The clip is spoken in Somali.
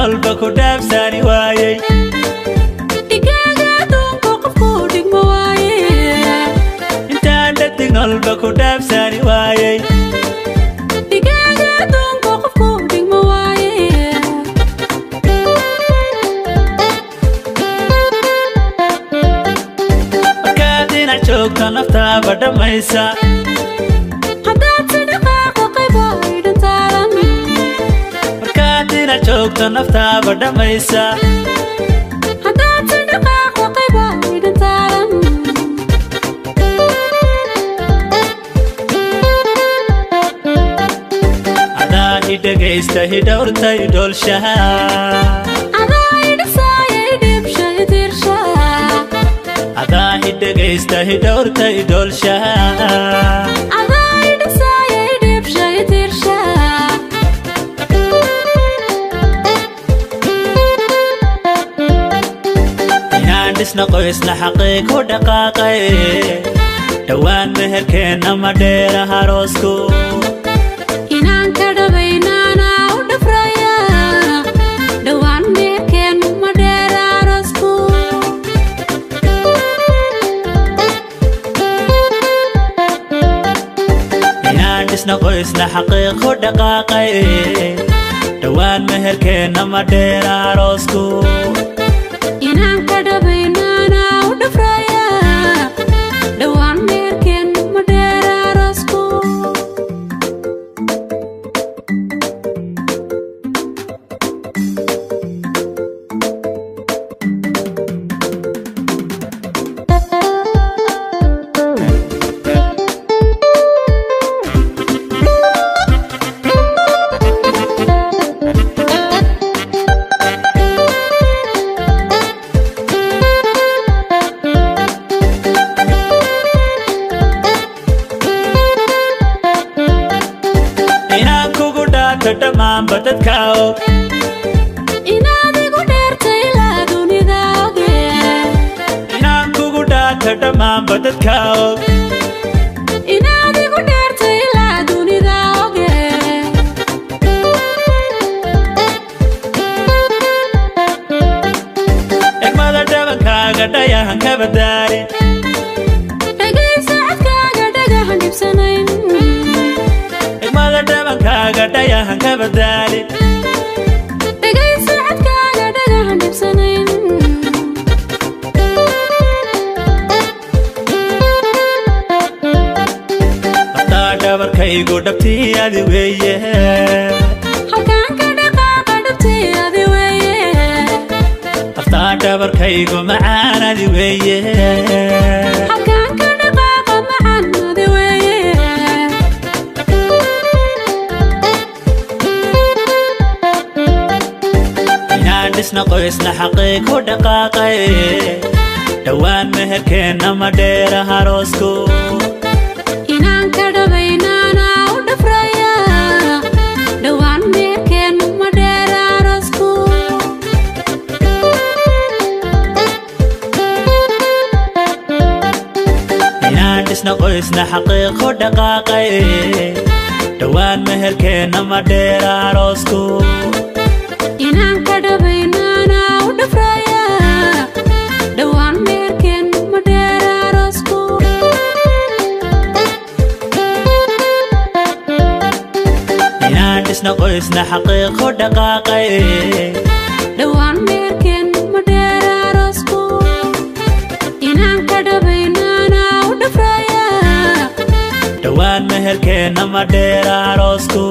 walba ku dhaafsani waayey digaaga adduunka qofku dhigma waaye intaan dhadig walba ku dhaafsani waayey digaaga adduunka qofku dhigma waaye markaad dhinac joogto naftaaba dhammaysa haddaad si dhaqaaqa qaybo ay dhantaalan markaad dhinac joogto naftaaba dhammaysa haddaad si dhaqaaqa qaybo ay dhantaalan adaa idhegaysta hidhowrta idhoolshaha adaa idhisaaya idhibsha idirsha adaa idhegaysta hidhowrta idhoolshaha adaa idhisaaya idhibsha idirsha inaan dhisna qoysna xaqiiq u dhaqaaqay dhowaan meherkeenna ma dheera aroosku inaan ka dhabaynaana u dhafraya dhowaan meherkeennu ma dheera aroosku inaan dhisna qoysna xaqiiq u dhaqaaqay dhowaan meherkeenna ma dheera aroosku inaan ka dhabaynaana u dhafraya dhowaan meherkeennu ma dheera aroosku inaan kugu dhaato dhammaanba dadka og inaad igu dheertay ilaa dunida oge inaan kugu dhaato dhammaanba dadka og inaad igu dheertay ilaa dunida oge egmada dhabankaaga dhayahan ka badaali dhegaysa codkaaga dhagahan dhibsanayn egmada dhabankaaga dhayahan ka badaali dhegaysa codkaaga dhagahan dhibsanayn aftaa dhabarkaygu dhabtii adi weeye halkaan ka dhaqaaqa dhabtii adi weeye aftaa dhabarkaygu macaan adi weeye halkaan ka dhaqaaqa macaan adi weeye inaan dhisna qoysna xaqiiq u dhaqaaqay dhowaan meherkeenna ma dheera aroosku inaan ka dhabaynaana u dhafraya dhowaan meherkeennu ma dheera aroosku inaan dhisna qoysna xaqiiq u dhaqaaqay dhowaan meherkeenna ma dheera aroosku inaan ka dhabaynaana u dhafraya dhowaan meherkeennu ma dheera aroosku inaan dhisna qoysna xaqiiq u dhaqaaqay dhowaan meherkeennu ma dheera aroosku inaan ka dhabaynaana u dhafraya dhowaan meherkeenna ma dheera aroosku